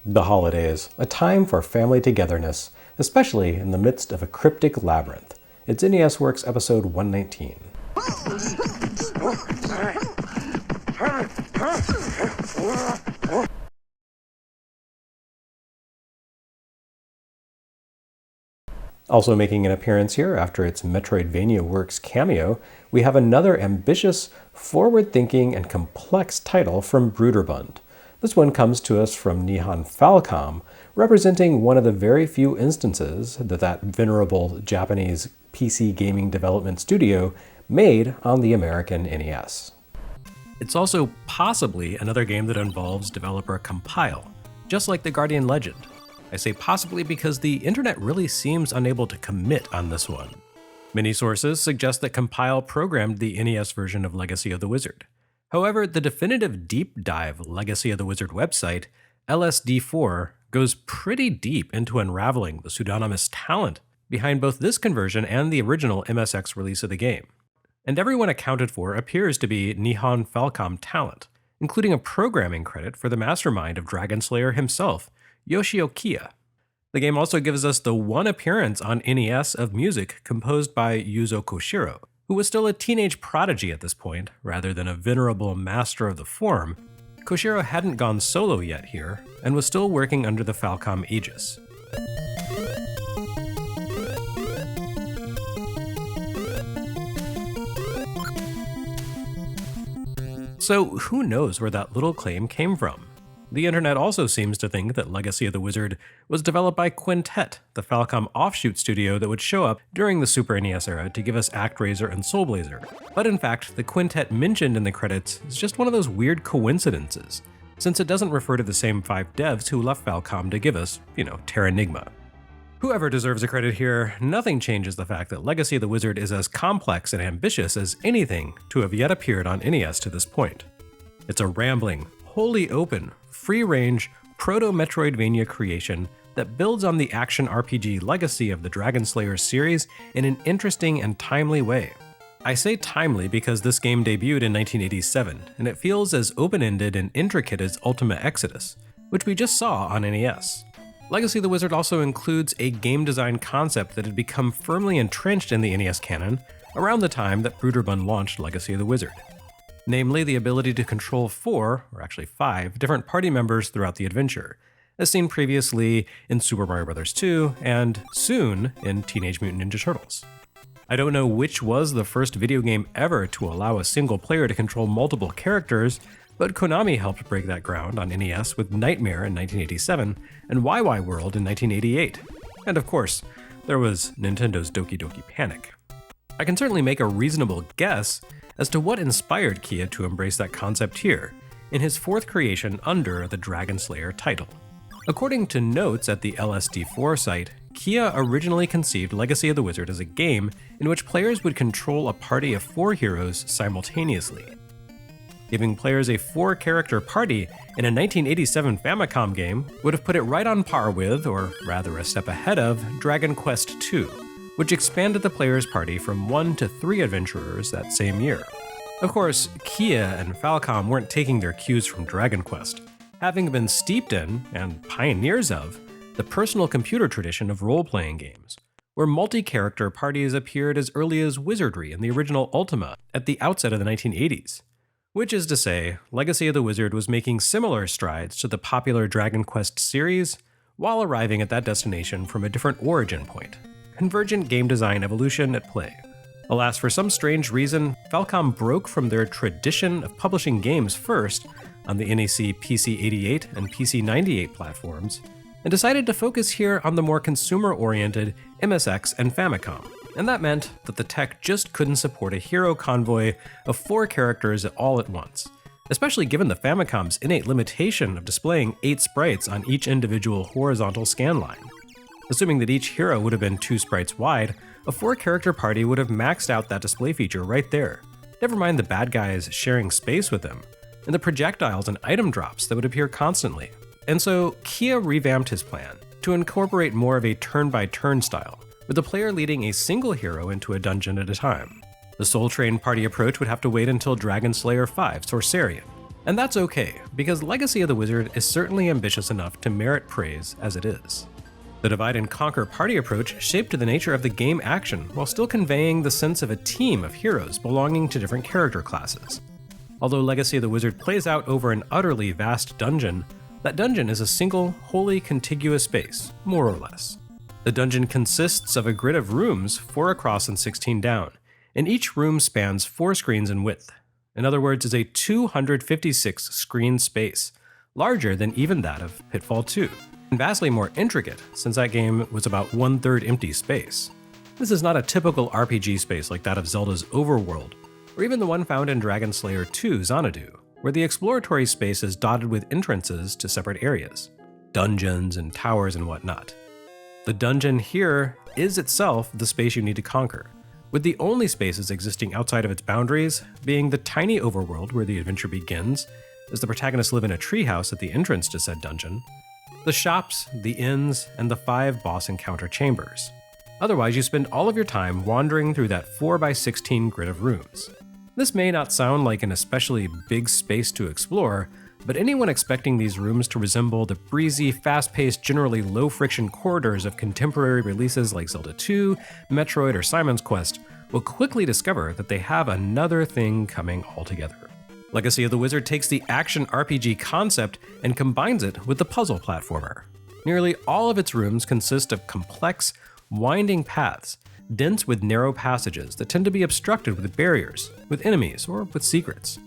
The holidays, a time for family togetherness, especially in the midst of a cryptic labyrinth. It's NES Works episode 119. Also making an appearance here after its Metroidvania Works cameo, we have another ambitious, forward-thinking, and complex title from Brøderbund. This one comes to us from Nihon Falcom, representing one of the very few instances that venerable Japanese PC gaming development studio made on the American NES. It's also possibly another game that involves developer Compile, just like the Guardian Legend. I say possibly because the internet really seems unable to commit on this one. Many sources suggest that Compile programmed the NES version of Legacy of the Wizard. However, the definitive deep dive Legacy of the Wizard website, LSD4, goes pretty deep into unraveling the pseudonymous talent behind both this conversion and the original MSX release of the game. And everyone accounted for appears to be Nihon Falcom talent, including a programming credit for the mastermind of Dragon Slayer himself, Yoshio Kiya. The game also gives us the one appearance on NES of music composed by Yuzo Koshiro, who was still a teenage prodigy at this point, rather than a venerable master of the form. Koshiro hadn't gone solo yet here, and was still working under the Falcom aegis. So who knows where that little claim came from? The internet also seems to think that Legacy of the Wizard was developed by Quintet, the Falcom offshoot studio that would show up during the Super NES era to give us ActRaiser and Soul Blazer. But in fact, the quintet mentioned in the credits is just one of those weird coincidences, since it doesn't refer to the same 5 devs who left Falcom to give us, Terranigma. Whoever deserves a credit here, nothing changes the fact that Legacy of the Wizard is as complex and ambitious as anything to have yet appeared on NES to this point. It's a rambling, wholly open, free-range, proto-Metroidvania creation that builds on the action RPG legacy of the Dragon Slayer series in an interesting and timely way. I say timely because this game debuted in 1987, and it feels as open-ended and intricate as Ultima Exodus, which we just saw on NES. Legacy of the Wizard also includes a game design concept that had become firmly entrenched in the NES canon around the time that Brøderbund launched Legacy of the Wizard. Namely, the ability to control 4, or actually 5, different party members throughout the adventure, as seen previously in Super Mario Bros. 2 and soon in Teenage Mutant Ninja Turtles. I don't know which was the first video game ever to allow a single player to control multiple characters, but Konami helped break that ground on NES with Nightmare in 1987 and YY World in 1988. And of course, there was Nintendo's Doki Doki Panic. I can certainly make a reasonable guess as to what inspired Kiya to embrace that concept here, in his 4th creation under the Dragon Slayer title. According to notes at the LSD4 site, Kiya originally conceived Legacy of the Wizard as a game in which players would control a party of 4 heroes simultaneously. Giving players a 4-character party in a 1987 Famicom game would have put it right on par with, or rather a step ahead of, Dragon Quest II, which expanded the player's party from 1 to 3 adventurers that same year. Of course, Kiya and Falcom weren't taking their cues from Dragon Quest, having been steeped in, and pioneers of, the personal computer tradition of role-playing games, where multi-character parties appeared as early as Wizardry in the original Ultima at the outset of the 1980s. Which is to say, Legacy of the Wizard was making similar strides to the popular Dragon Quest series, while arriving at that destination from a different origin point. Convergent game design evolution at play. Alas, for some strange reason, Falcom broke from their tradition of publishing games first on the NEC PC-88 and PC-98 platforms, and decided to focus here on the more consumer-oriented MSX and Famicom. And that meant that the tech just couldn't support a hero convoy of 4 characters all at once, especially given the Famicom's innate limitation of displaying 8 sprites on each individual horizontal scan line. Assuming that each hero would have been 2 sprites wide, a 4-character party would have maxed out that display feature right there. Never mind the bad guys sharing space with them, and the projectiles and item drops that would appear constantly. And so, Kiya revamped his plan to incorporate more of a turn-by-turn style, with the player leading a single hero into a dungeon at a time. The Soul Train party approach would have to wait until Dragon Slayer V Sorcerian, And that's okay, because Legacy of the Wizard is certainly ambitious enough to merit praise as it is. The divide and conquer party approach shaped the nature of the game action while still conveying the sense of a team of heroes belonging to different character classes. Although Legacy of the Wizard plays out over an utterly vast dungeon, that dungeon is a single, wholly contiguous space, more or less. The dungeon consists of a grid of rooms, 4 across and 16 down, and each room spans 4 screens in width. In other words, is a 256 screen space, larger than even that of Pitfall 2. And vastly more intricate, since that game was about 1/3 empty space. This is not a typical RPG space like that of Zelda's Overworld, or even the one found in Dragon Slayer 2 Xanadu, where the exploratory space is dotted with entrances to separate areas, dungeons and towers and whatnot. The dungeon here is itself the space you need to conquer, with the only spaces existing outside of its boundaries being the tiny overworld where the adventure begins, as the protagonists live in a treehouse at the entrance to said dungeon, the shops, the inns, and the 5 boss encounter chambers. Otherwise, you spend all of your time wandering through that 4x16 grid of rooms. This may not sound like an especially big space to explore, but anyone expecting these rooms to resemble the breezy, fast-paced, generally low-friction corridors of contemporary releases like Zelda 2, Metroid, or Simon's Quest will quickly discover that they have another thing coming altogether. Legacy of the Wizard takes the action RPG concept and combines it with the puzzle platformer. Nearly all of its rooms consist of complex, winding paths, dense with narrow passages that tend to be obstructed with barriers, with enemies, or with secrets.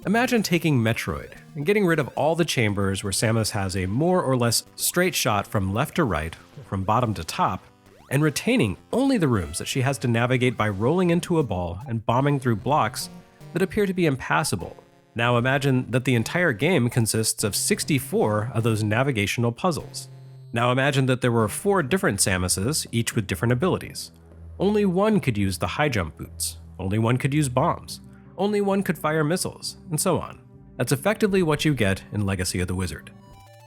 Imagine taking Metroid and getting rid of all the chambers where Samus has a more or less straight shot from left to right, or from bottom to top, and retaining only the rooms that she has to navigate by rolling into a ball and bombing through blocks that appear to be impassable. Now imagine that the entire game consists of 64 of those navigational puzzles. Now imagine that there were 4 different Samuses, each with different abilities. Only one could use the high jump boots, only one could use bombs, only one could fire missiles, and so on. That's effectively what you get in Legacy of the Wizard.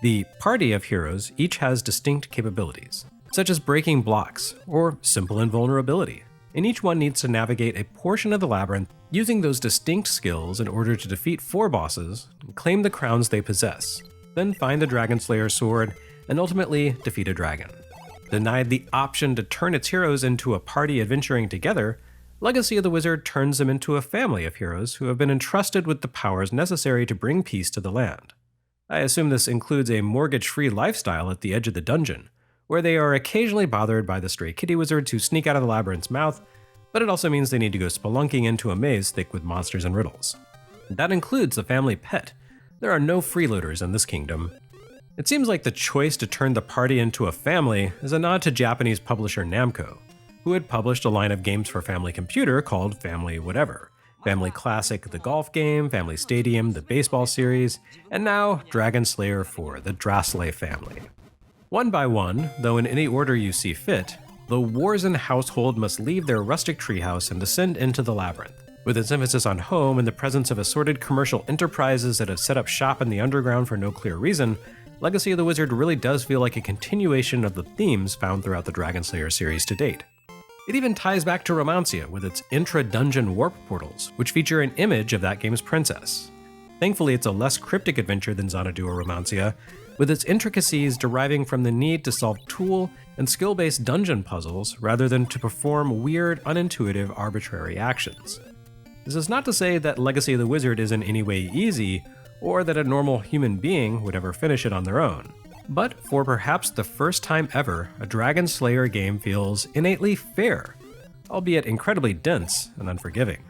The party of heroes each has distinct capabilities, such as breaking blocks, or simple invulnerability, and each one needs to navigate a portion of the labyrinth using those distinct skills in order to defeat 4 bosses, claim the crowns they possess, then find the Dragon Slayer sword, and ultimately defeat a dragon. Denied the option to turn its heroes into a party adventuring together, Legacy of the Wizard turns them into a family of heroes who have been entrusted with the powers necessary to bring peace to the land. I assume this includes a mortgage-free lifestyle at the edge of the dungeon, where they are occasionally bothered by the stray kitty wizards who sneak out of the labyrinth's mouth, but it also means they need to go spelunking into a maze thick with monsters and riddles. That includes the family pet. There are no freeloaders in this kingdom. It seems like the choice to turn the party into a family is a nod to Japanese publisher Namco, who had published a line of games for Family Computer called Family Whatever, Family Classic, the golf game, Family Stadium, the baseball series, and now Dragon Slayer 4, the Drassley family. One by one, though in any order you see fit, the Warzen household must leave their rustic treehouse and descend into the labyrinth. With its emphasis on home and the presence of assorted commercial enterprises that have set up shop in the underground for no clear reason, Legacy of the Wizard really does feel like a continuation of the themes found throughout the Dragon Slayer series to date. It even ties back to Romancia with its intra-dungeon warp portals, which feature an image of that game's princess. Thankfully, it's a less cryptic adventure than Xanadu or Romancia, with its intricacies deriving from the need to solve tool and skill-based dungeon puzzles rather than to perform weird, unintuitive, arbitrary actions. This is not to say that Legacy of the Wizard is in any way easy, or that a normal human being would ever finish it on their own. But for perhaps the first time ever, a Dragon Slayer game feels innately fair, albeit incredibly dense and unforgiving.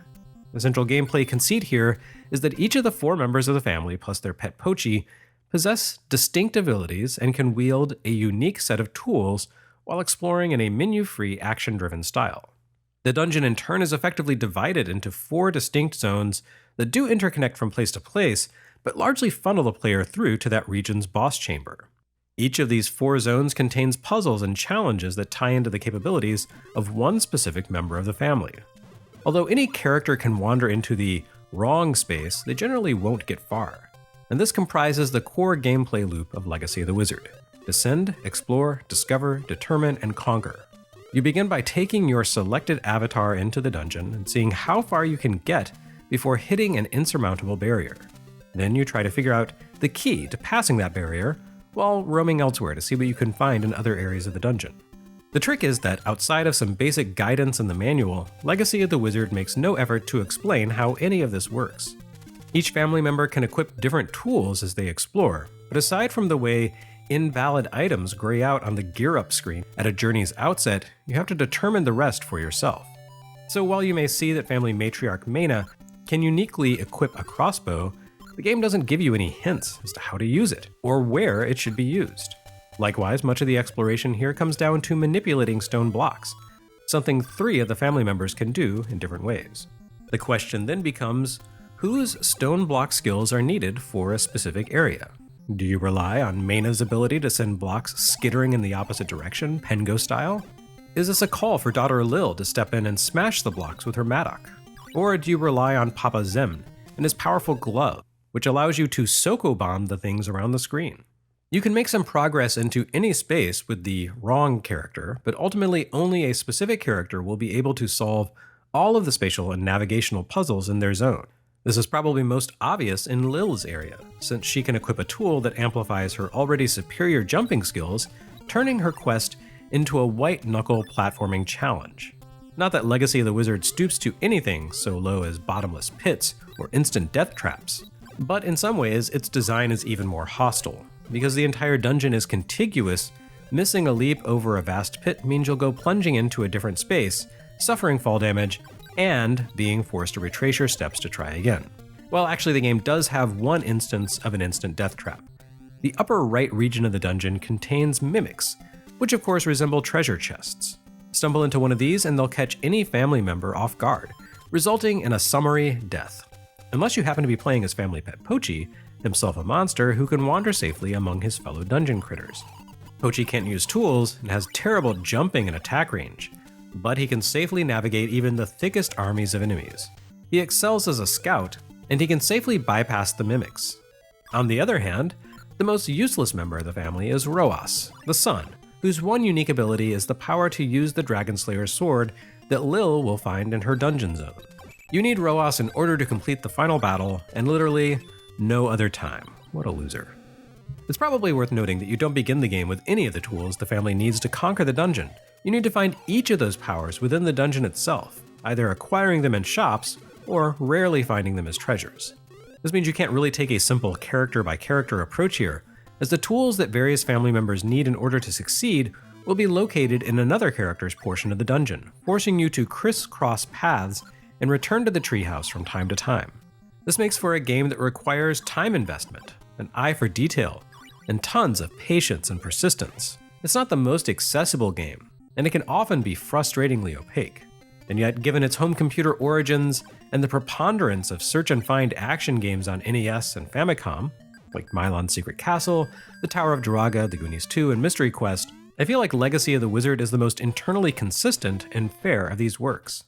The central gameplay conceit here is that each of the 4 members of the family, plus their pet Pochi, possess distinct abilities and can wield a unique set of tools while exploring in a menu-free, action-driven style. The dungeon in turn is effectively divided into 4 distinct zones that do interconnect from place to place, but largely funnel the player through to that region's boss chamber. Each of these 4 zones contains puzzles and challenges that tie into the capabilities of one specific member of the family. Although any character can wander into the wrong space, they generally won't get far. And this comprises the core gameplay loop of Legacy of the Wizard. Descend, explore, discover, determine, and conquer. You begin by taking your selected avatar into the dungeon and seeing how far you can get before hitting an insurmountable barrier. Then you try to figure out the key to passing that barrier while roaming elsewhere to see what you can find in other areas of the dungeon. The trick is that outside of some basic guidance in the manual, Legacy of the Wizard makes no effort to explain how any of this works. Each family member can equip different tools as they explore, but aside from the way invalid items gray out on the gear up screen at a journey's outset, you have to determine the rest for yourself. So while you may see that family matriarch Mena can uniquely equip a crossbow, the game doesn't give you any hints as to how to use it, or where it should be used. Likewise, much of the exploration here comes down to manipulating stone blocks, something 3 of the family members can do in different ways. The question then becomes, whose stone block skills are needed for a specific area? Do you rely on Mena's ability to send blocks skittering in the opposite direction, Pengo style? Is this a call for daughter Lil to step in and smash the blocks with her mattock? Or do you rely on Papa Zemn and his powerful glove, which allows you to Soukoban the things around the screen? You can make some progress into any space with the wrong character, but ultimately only a specific character will be able to solve all of the spatial and navigational puzzles in their zone. This is probably most obvious in Lil's area, since she can equip a tool that amplifies her already superior jumping skills, turning her quest into a white-knuckle platforming challenge. Not that Legacy of the Wizard stoops to anything so low as bottomless pits or instant death traps, but in some ways its design is even more hostile. Because the entire dungeon is contiguous, missing a leap over a vast pit means you'll go plunging into a different space, suffering fall damage, and being forced to retrace your steps to try again. Well, actually the game does have one instance of an instant death trap. The upper right region of the dungeon contains mimics, which of course resemble treasure chests. Stumble into one of these and they'll catch any family member off guard, resulting in a summary death. Unless you happen to be playing as family pet Pochi, himself a monster who can wander safely among his fellow dungeon critters. Pochi can't use tools and has terrible jumping and attack range, but he can safely navigate even the thickest armies of enemies. He excels as a scout, and he can safely bypass the mimics. On the other hand, the most useless member of the family is Roas, the son, whose one unique ability is the power to use the Dragon Slayer's sword that Lil will find in her dungeon zone. You need Roas in order to complete the final battle, and literally no other time. What a loser. It's probably worth noting that you don't begin the game with any of the tools the family needs to conquer the dungeon. You need to find each of those powers within the dungeon itself, either acquiring them in shops or rarely finding them as treasures. This means you can't really take a simple character-by-character approach here, as the tools that various family members need in order to succeed will be located in another character's portion of the dungeon, forcing you to crisscross paths and return to the treehouse from time to time. This makes for a game that requires time investment, an eye for detail, and tons of patience and persistence. It's not the most accessible game, and it can often be frustratingly opaque. And yet, given its home computer origins and the preponderance of search and find action games on NES and Famicom, like Milon's Secret Castle, The Tower of Duraga, The Goonies 2, and Mystery Quest, I feel like Legacy of the Wizard is the most internally consistent and fair of these works.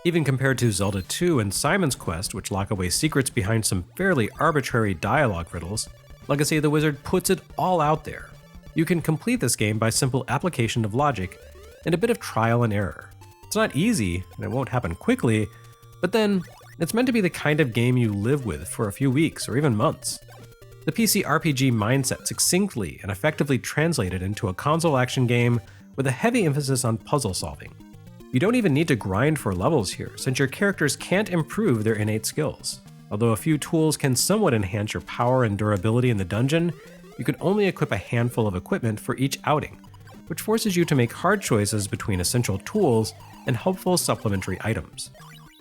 Even compared to Zelda 2 and Simon's Quest, which lock away secrets behind some fairly arbitrary dialogue riddles, Legacy of the Wizard puts it all out there. You can complete this game by simple application of logic and a bit of trial and error. It's not easy, and it won't happen quickly, but then it's meant to be the kind of game you live with for a few weeks or even months. The PC RPG mindset succinctly and effectively translated into a console action game with a heavy emphasis on puzzle solving. You don't even need to grind for levels here, since your characters can't improve their innate skills. Although a few tools can somewhat enhance your power and durability in the dungeon, you can only equip a handful of equipment for each outing, which forces you to make hard choices between essential tools and helpful supplementary items.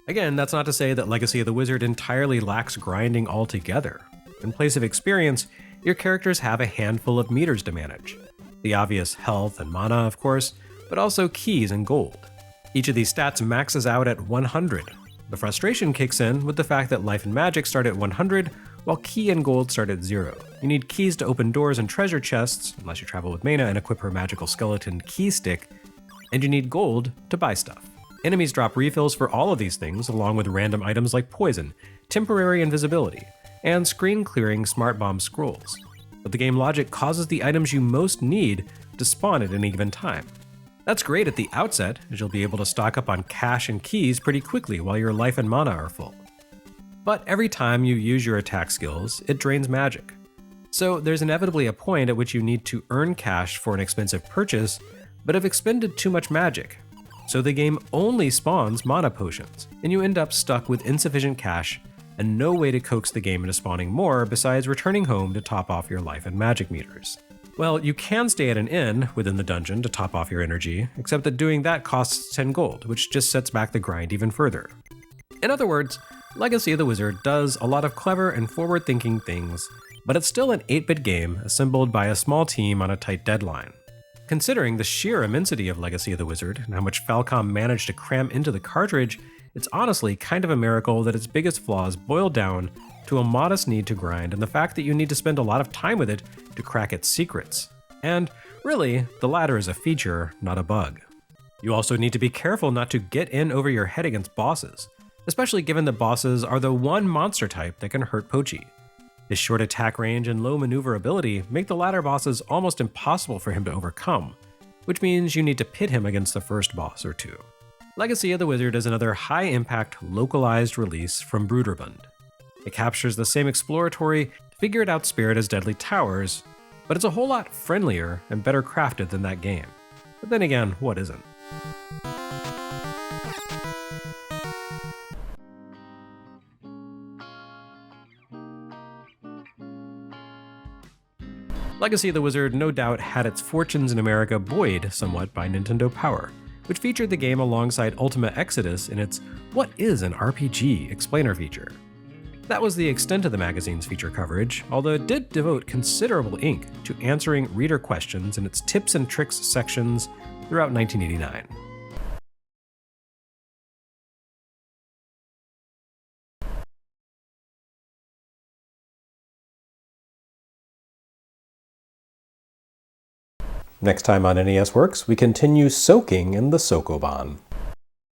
Again, that's not to say that Legacy of the Wizard entirely lacks grinding altogether. In place of experience, your characters have a handful of meters to manage. The obvious health and mana, of course, but also keys and gold. Each of these stats maxes out at 100. The frustration kicks in with the fact that life and magic start at 100, while key and gold start at 0. You need keys to open doors and treasure chests, unless you travel with Mena and equip her magical skeleton key stick, and you need gold to buy stuff. Enemies drop refills for all of these things, along with random items like poison, temporary invisibility, and screen-clearing smart bomb scrolls. But the game logic causes the items you most need to spawn at any given time. That's great at the outset, as you'll be able to stock up on cash and keys pretty quickly while your life and mana are full. But every time you use your attack skills, it drains magic. So there's inevitably a point at which you need to earn cash for an expensive purchase, but have expended too much magic. So the game only spawns mana potions, and you end up stuck with insufficient cash and no way to coax the game into spawning more besides returning home to top off your life and magic meters. Well, you can stay at an inn within the dungeon to top off your energy, except that doing that costs 10 gold, which just sets back the grind even further. In other words, Legacy of the Wizard does a lot of clever and forward-thinking things, but it's still an 8-bit game assembled by a small team on a tight deadline. Considering the sheer immensity of Legacy of the Wizard and how much Falcom managed to cram into the cartridge, it's honestly kind of a miracle that its biggest flaws boil down to a modest need to grind and the fact that you need to spend a lot of time with it to crack its secrets. And really, the latter is a feature, not a bug. You also need to be careful not to get in over your head against bosses, especially given that bosses are the one monster type that can hurt Pochi. His short attack range and low maneuverability make the latter bosses almost impossible for him to overcome, which means you need to pit him against the first boss or two. Legacy of the Wizard is another high-impact, localized release from Brøderbund. It captures the same exploratory, figured-out spirit as Deadly Towers, but it's a whole lot friendlier and better crafted than that game. But then again, what isn't? Legacy of the Wizard no doubt had its fortunes in America buoyed somewhat by Nintendo Power, which featured the game alongside Ultima Exodus in its What is an RPG explainer feature. That was the extent of the magazine's feature coverage, although it did devote considerable ink to answering reader questions in its tips and tricks sections throughout 1989. Next time on NES Works, we continue soaking in the Soukoban.